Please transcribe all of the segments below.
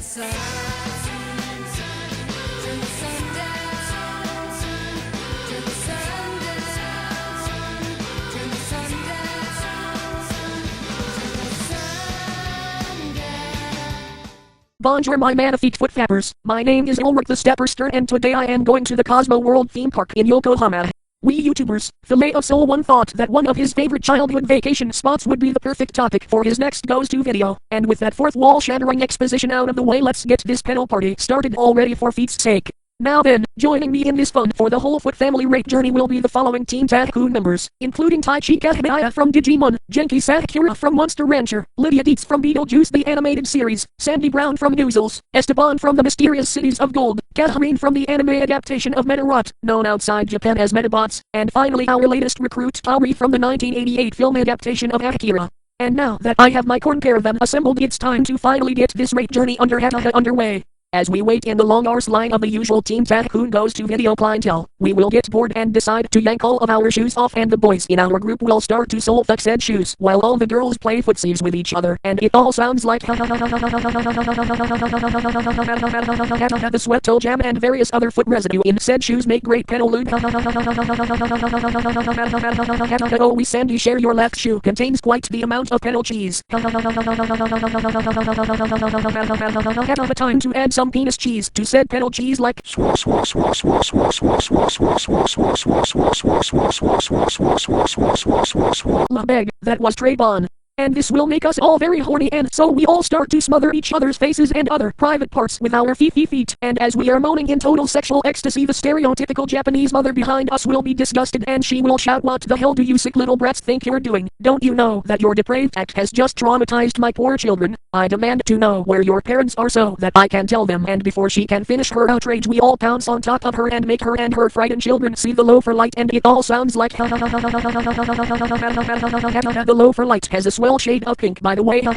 sun, till the sundown, till the sundown, till the sundown, till the sundown. Bonjour my magnifique foot fappers, my name is Ulrich the Stepper Stern and today I am going to the Cosmo World theme park in Yokohama. We YouTubers, Filet of Soul One thought that one of his favorite childhood vacation spots would be the perfect topic for his next goes to video, and with that fourth wall shattering exposition out of the way, let's get this pedal party started already for feet's sake. Now then, joining me in this fun for the whole foot family rape journey will be the following Team Tycoon members, including Taichi Katabaya from Digimon, Genki Sakura from Monster Rancher, Lydia Dietz from Beetlejuice the animated series, Sandy Brown from Noozles, Esteban from the Mysterious Cities of Gold, Catherine from the anime adaptation of Metarot, known outside Japan as Metabots, and finally our latest recruit Tauri from the 1988 film adaptation of Akira. And now that I have my corn caravan assembled, it's time to finally get this rape journey underway. As we wait in the long arse line of the usual Team Tycoon goes to video clientele, we will get bored and decide to yank all of our shoes off, and the boys in our group will start to soul fuck said shoes while all the girls play footsies with each other, and it all sounds like the sweat toe jam and various other foot residue in said shoes make great pedal lube. Oh, we Sandy share your left shoe contains quite the amount of pedal cheese. Time to add some penis cheese to said pedal cheese like La beg, that was Trayvon. And this will make us all very horny, and so we all start to smother each other's faces and other private parts with our feet. And as we are moaning in total sexual ecstasy, the stereotypical Japanese mother behind us will be disgusted and she will shout, "What the hell do you sick little brats think you're doing? Don't you know that your depraved act has just traumatized my poor children? I demand to know where your parents are so that I can tell them." And before she can finish her outrage, we all pounce on top of her and make her and her frightened children see the loafer light, and it all sounds like the loafer light has a swell shade of pink, by the way. The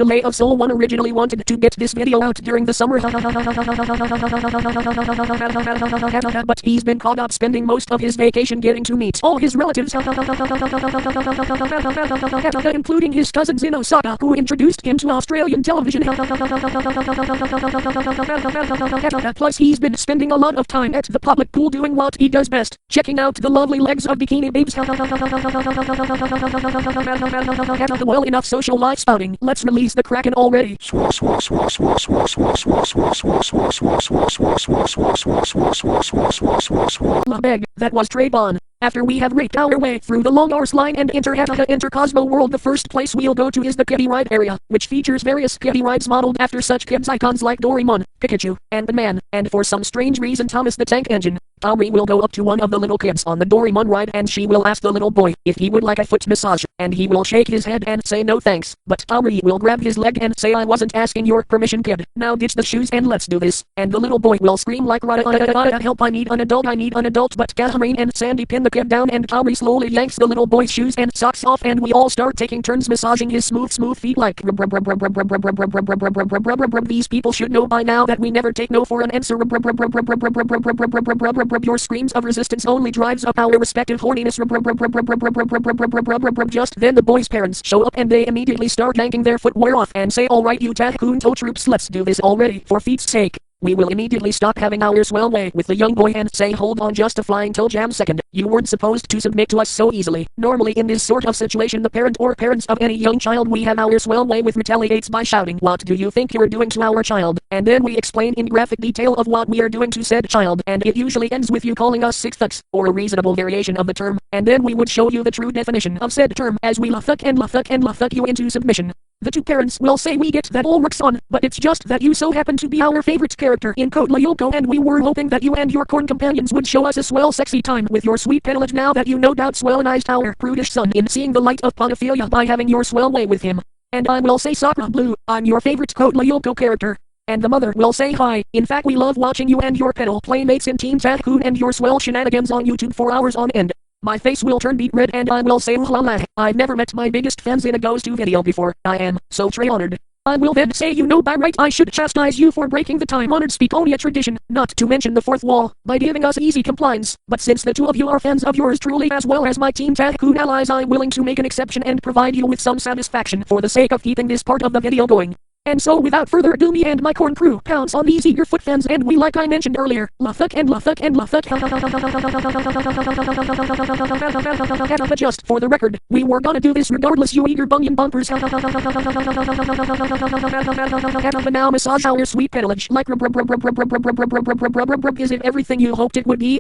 Lay of Soul One originally wanted to get this video out during the summer, but he's been caught up spending most of his vacation getting to meet all his relatives, including his cousins in Osaka, who introduced him to Australian television. Plus he's been spending a lot of time at the public pool doing what he does best, checking out the lovely legs of bikini babes. Well, enough social life spouting, let's release the Kraken already. La beg, that was Trayvon. After we have raked our way through the long arse line and enter Cosmo World, the first place we'll go to is the kiddie ride area, which features various kiddie rides modeled after such kids icons like Doraemon, Pikachu, and the Man, and for some strange reason Thomas the Tank Engine. Tauri will go up to one of the little kids on the Doraemon ride and she will ask the little boy if he would like a foot massage, and he will shake his head and say no thanks, but Tauri will grab his leg and say, "I wasn't asking your permission, kid. Now ditch the shoes and let's do this," and the little boy will scream like, "Help, I need an adult," but Catherine and Sandy pin the kid down and Tauri slowly yanks the little boy's shoes and socks off, and we all start taking turns massaging his smooth feet like these people should know by now that we never take no for an answer. Your screams of resistance only drives up our respective horniness. Just then the boys' parents show up and they immediately start yanking their footwear off and say, "Alright you Tycoon toe troops, let's do this already for feet's sake." We will immediately stop having our swell way with the young boy and say, "Hold on just a flying toe jam second, you weren't supposed to submit to us so easily." Normally in this sort of situation the parent or parents of any young child we have our swell way with retaliates by shouting, "What do you think you're doing to our child?" And then we explain in graphic detail of what we are doing to said child, and it usually ends with you calling us sick fucks, or a reasonable variation of the term, and then we would show you the true definition of said term as we la fuck you into submission. The two parents will say we get that all works on, but it's just that you so happen to be our favorite character in Code Lyoko, and we were hoping that you and your corn companions would show us a swell sexy time with your sweet pedalage now that you no doubt swellenized our prudish son in seeing the light of Ponophilia by having your swell way with him. And I will say, Sakura Blue, I'm your favorite Code Lyoko character. And the mother will say, "Hi, in fact we love watching you and your pedal playmates in Team Tycoon and your swell shenanigans on YouTube for hours on end." My face will turn beet red and I will say, "Ooh la la, I've never met my biggest fans in a goes to video before. I am so honored." I will then say you know by right I should chastise you for breaking the time-honored Speakonia tradition, not to mention the fourth wall, by giving us easy compliance, but since the two of you are fans of yours truly as well as my Team Tycoon allies, I'm willing to make an exception and provide you with some satisfaction for the sake of keeping this part of the video going. And so without further ado, me and my corn crew pounce on these eager foot fans, and we, like I mentioned earlier, Luffuck and Luffuck and Luffuck. But just for the record, we were gonna do this regardless, you eager bunion bumpers. But now massage our sweet pedalage like is it everything you hoped it would be?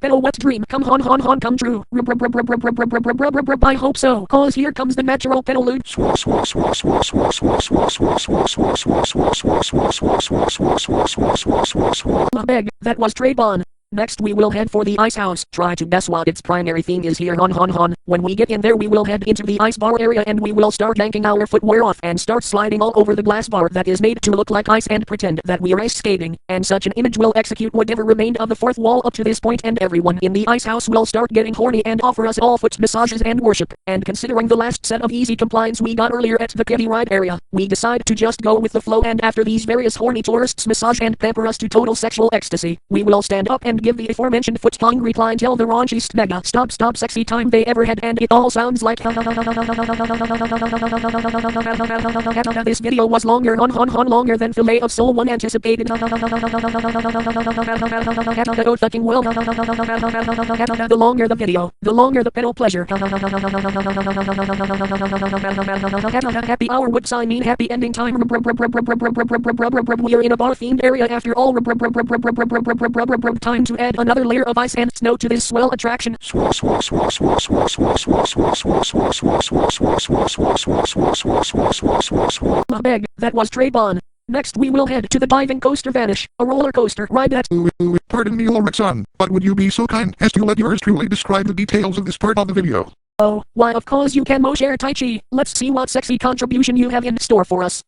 Pedal wet dream come on come true. I hope so, cause here comes the natural pedal. Beg, that was Trayvon. Next we will head for the ice house. Try to guess what its primary theme is here. When we get in there we will head into the ice bar area and we will start yanking our footwear off and start sliding all over the glass bar that is made to look like ice and pretend that we are ice skating. And such an image will execute whatever remained of the fourth wall up to this point, and everyone in the ice house will start getting horny and offer us all foot massages and worship. And considering the last set of easy compliance we got earlier at the kiddie ride area, we decide to just go with the flow, and after these various horny tourists massage and pamper us to total sexual ecstasy, we will stand up and give the aforementioned foot-hungry clientele the raunchiest mega stop sexy time they ever had, and it all sounds like this video was longer longer than Fillet of Soul 1 anticipated. Oh fucking well. The longer the video, the longer the pedal pleasure. Happy hour would I mean happy ending time. We are in a bar themed area after all. Time to add another layer of ice and snow to this swell attraction. Beg, that was Trayvon. Next we will head to the diving coaster Vanish, a roller coaster ride that... Pardon me, Ulrich-san, but would you be so kind as to let yours truly describe the details of this part of the video? Oh, why of course you can, Mosher Taichi. Let's see what sexy contribution you have in store for us.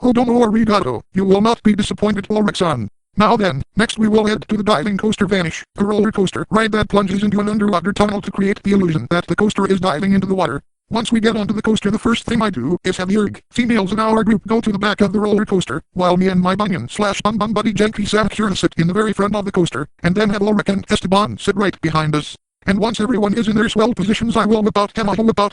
Oh, domo arigato. You will not be disappointed, Ulrich-san. Now then, next we will head to the diving coaster Vanish, a roller coaster ride that plunges into an underwater tunnel to create the illusion that the coaster is diving into the water. Once we get onto the coaster, the first thing I do is have the females in our group go to the back of the roller coaster, while me and my bunion/bum buddy Genki Sakura sit in the very front of the coaster, and then have Ulrich and Esteban sit right behind us. And once everyone is in their swell positions, I will whip out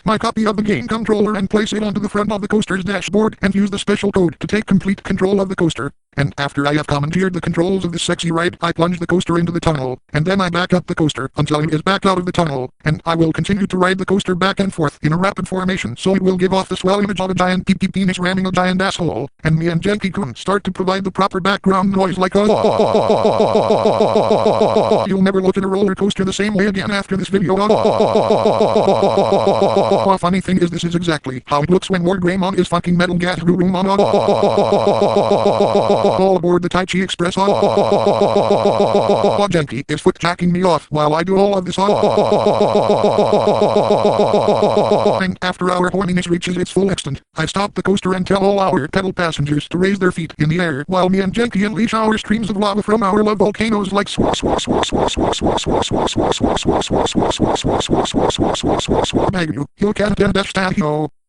my copy of the game controller and place it onto the front of the coaster's dashboard and use the special code to take complete control of the coaster. And after I have commandeered the controls of this sexy ride, I plunge the coaster into the tunnel, and then I back up the coaster until it is back out of the tunnel, and I will continue to ride the coaster back and forth in a rapid formation so it will give off the swell image of a giant pee-pee penis ramming a giant asshole, and me and Genki-kun start to provide the proper background noise like a... You'll never look at a roller coaster the same way again after this video. Funny thing is, this is exactly how it looks when War Greymon is fucking Metal Gas Guru Mon. All aboard the Taichi Express. Genki is foot jacking me off while I do all of this. And after our horniness reaches its full extent, I stop the coaster and tell all our pedal passengers to raise their feet in the air while me and Genki unleash our streams of lava from our love volcanoes like beg you can't understand.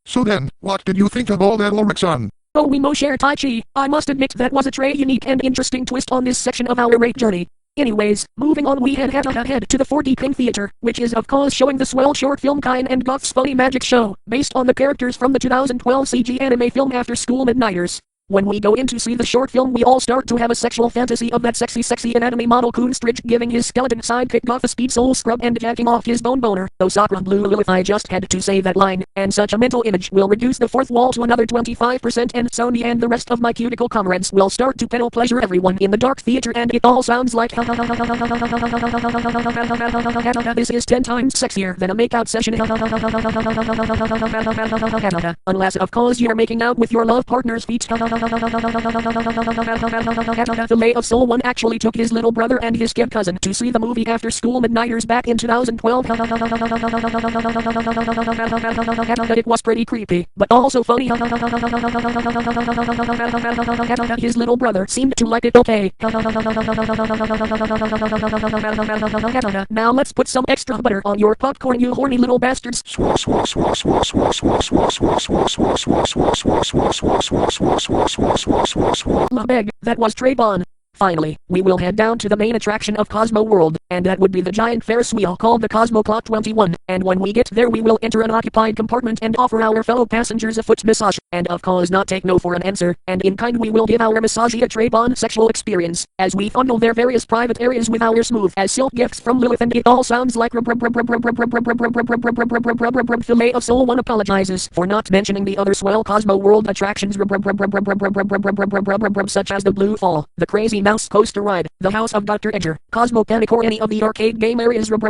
So then, what did you think of all that, Ulrich-san? Oh, we Mosher Taichi, I must admit that was a very unique and interesting twist on this section of our raid journey. Anyways, moving on, we head to the 4D Pink Theater, which is of course showing the swell short film Kine and Goth's Funny Magic Show, based on the characters from the 2012 CG anime film After School Midnighters. When we go in to see the short film, we all start to have a sexual fantasy of that sexy anatomy model Coonstridge giving his skeleton sidekick Goth a speed soul scrub and jacking off his bone boner. Though Sakura Blue, if I just had to say that line, and such a mental image will reduce the fourth wall to another 25%, and Sony and the rest of my cuticle comrades will start to pedal pleasure everyone in the dark theater, and it all sounds like this is 10 times sexier than a makeout session. Unless of course you're making out with your love partner's feet. Fillet of Soul 1 actually took his little brother and his kid cousin to see the movie After School Midnighters back in 2012. It was pretty creepy, but also funny. His little brother seemed to like it okay. Now let's put some extra butter on your popcorn, you horny little bastards. Beg, that was Trayvon. Finally, we will head down to the main attraction of Cosmo World, and that would be the giant Ferris wheel called the Cosmo Clock 21, and when we get there we will enter an occupied compartment and offer our fellow passengers a foot massage, and of course not take no for an answer, and in kind we will give our massagee a Trayvon sexual experience, as we fondle their various private areas with our smooth as silk gifts from Lilith, and it all sounds like Fillet of Soul 1 apologizes for not mentioning the other swell Cosmo World attractions such as the Blue Fall, the Crazy Mouse Coaster Ride, the House of Dr. Edgar, Cosmo Panic, or any of the arcade game areas. Once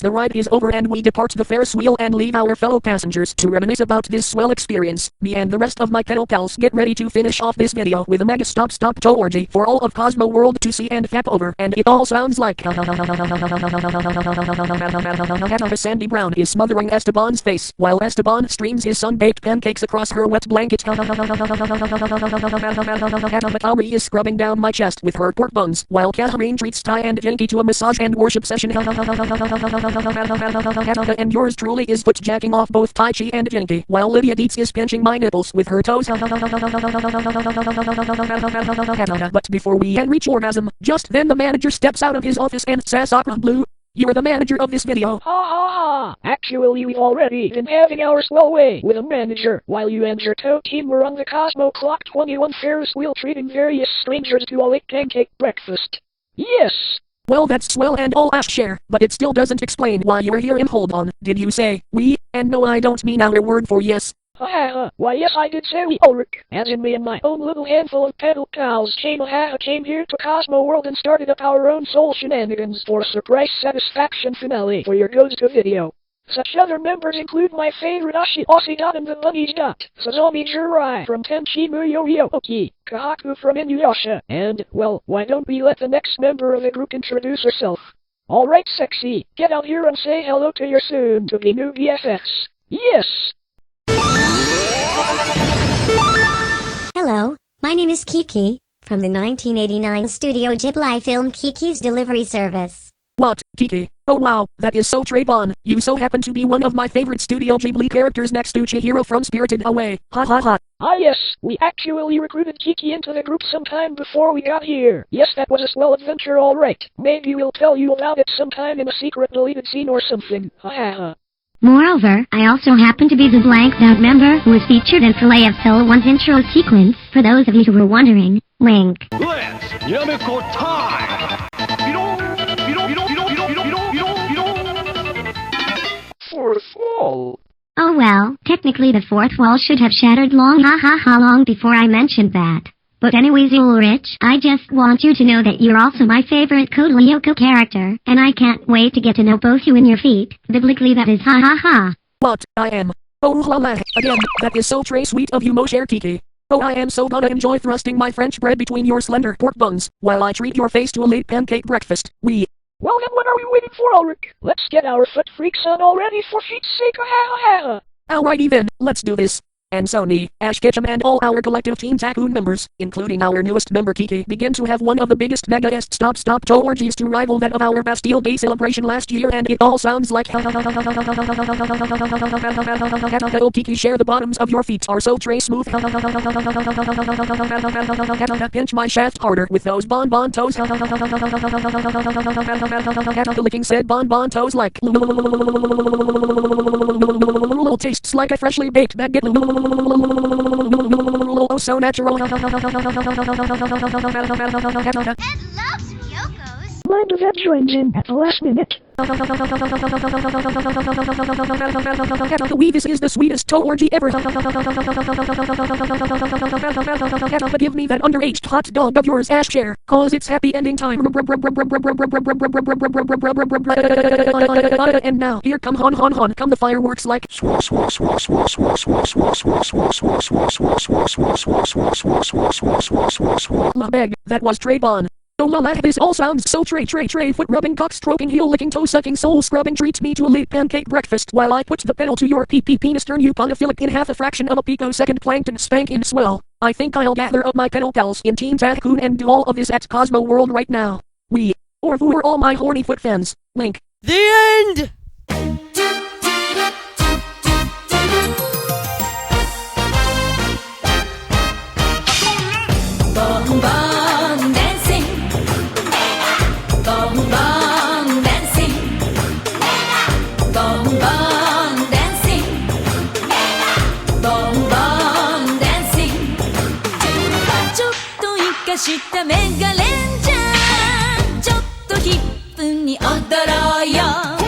the ride is over and we depart the Ferris wheel and leave our fellow passengers to reminisce about this swell experience, me and the rest of my kennel pals get ready to finish off this video with a mega stop toe orgy for all of Cosmo World to see and fap over, and it all sounds like Sandy Brown is smothering Esteban's face while Esteban streams his sun-baked pancakes across her wet blanket. But Ari is scrubbing down my chest with her pork buns, while Catherine treats Ty and Yankee to a massage and worship session. And yours truly is foot jacking off both Tai Chi and Yankee, while Lydia Dietz is pinching my nipples with her toes. But before we can reach orgasm, just then the manager steps out of his office and says, Blue, you're the manager of this video. Ha ha ha! Actually, we've already been having our swell way with a manager, while you and your tow team were on the Cosmo Clock 21 Ferris wheel treating various strangers to a late pancake breakfast. Yes! Well, that's swell and all ash share, but it still doesn't explain why you're here. Hold on, did you say we? And no, I don't mean our word for yes. Why yes, I did say we, Ulrich, as in me and my own little handful of pedal pals came here to Cosmo World and started up our own soul shenanigans for a surprise satisfaction finale for your goes-to video. Such other members include my favorite Aussie Dot and the Bunnies Dot, Sazomi Jirai from Tenchi Muyo Oki, Kahaku from Inuyasha, and, well, why don't we let the next member of the group introduce herself? Alright, sexy, get out here and say hello to your soon-to-be new BFFs. Yes! Hello, my name is Kiki, from the 1989 Studio Ghibli film Kiki's Delivery Service. What, Kiki? Oh wow, that is so Trayvon. You so happen to be one of my favorite Studio Ghibli characters next to Chihiro from Spirited Away. Ha ha ha. Ah yes, we actually recruited Kiki into the group sometime before we got here. Yes, that was a swell adventure, alright. Maybe we'll tell you about it sometime in a secret deleted scene or something. Ha ha ha. Moreover, I also happen to be the blanked out member who was featured in Fillet of Soul 1's intro sequence, for those of you who were wondering. Wink. Let's Yamiko time! Fourth wall. Oh well, technically the fourth wall should have shattered long before I mentioned that. But anyways, Ulrich, I just want you to know that you're also my favorite Code Lyoko character, and I can't wait to get to know both you and your feet. Biblically, that is ha ha ha. What, I am? Oh la la, again, that is so sweet of you, Mosher Kiki. Oh, I am so gonna enjoy thrusting my French bread between your slender pork buns, while I treat your face to a late pancake breakfast. Well then, what are we waiting for, Ulrich? Let's get our foot freaks on already, for feet's sake. Ha ha ha. Alrighty then, let's do this. And Sony, Ash Ketchum and all our collective Team Tycoon members, including our newest member Kiki, begin to have one of the biggest mega-est stop toe orgies to rival that of our Bastille Day celebration last year, and it all sounds like oh Kiki, share the bottoms of your feet are so smooth. Pinch my shaft harder with those bonbon toes. Licking said bonbon toes like tastes like a freshly baked baguette. Oh, so natural. Ed loves Yoko's. Mind that joins in at the last minute. The Weavis is the sweetest toe orgy ever. But give me that underaged hot dog of yours, Ash Chair, cause it's happy ending time. And now, here come hon, come the fireworks like La beg, that was Trey Bon. Oh la la, this all sounds so Trey, foot rubbing, cock stroking, heel licking, toe sucking, soul scrubbing, treats me to a late pancake breakfast while I put the pedal to your pee penis, turn you ponophilic in half a fraction of a picosecond, plankton spanking swell. I think I'll gather up my pedal pals in Team Tycoon and do all of this at Cosmo World right now. Or who are all my horny foot fans? Link. The end! Bong bong dancing. Bong bong dancing. Bong bong dancing. Bong bong dancing. ちょっと生かしたメガレンジャー、ちょっとヒップに踊ろうよ。